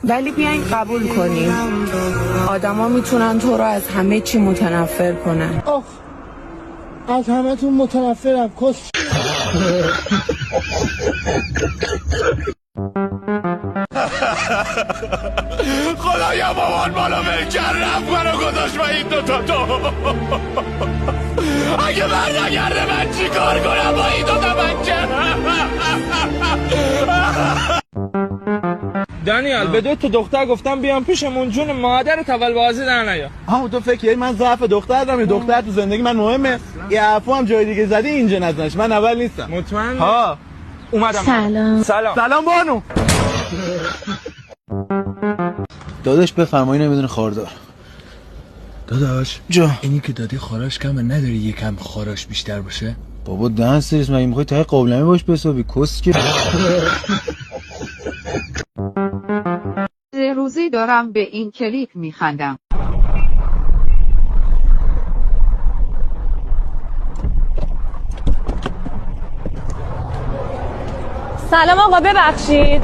ولی بیاین قبول کنیم آدما میتونن تو رو از همه چی متنفر کنن. از همه تون متنفرم. کس خدایا مامان بالا بکر رفت منو گذاشت و این دوتا تو اگه برنگرده من چی کار کنم با این دوتا بچه. دانیال به 2 تا دختر گفتم بیان پیشمون جون مادر تول بازی در نیا. تو فکر من ضعف دختر دارم؟ دختر تو زندگی من مهمه. یه عفو هم جای دیگه زدی اینجا نزنش. من اول نیستم. مطمئن؟ ها اومدم. سلام بانو. داداش بفرمایی نمیدونه خاردار. داداش جا اینی که دادی خاراش کمه، نداری یکم خاراش بیشتر باشه؟ بابا دهن سریس مگه میخوای ته قابلمه باش بسابی کس که روزی دارم به این کلیپ میخندم. سلام آقا، ببخشید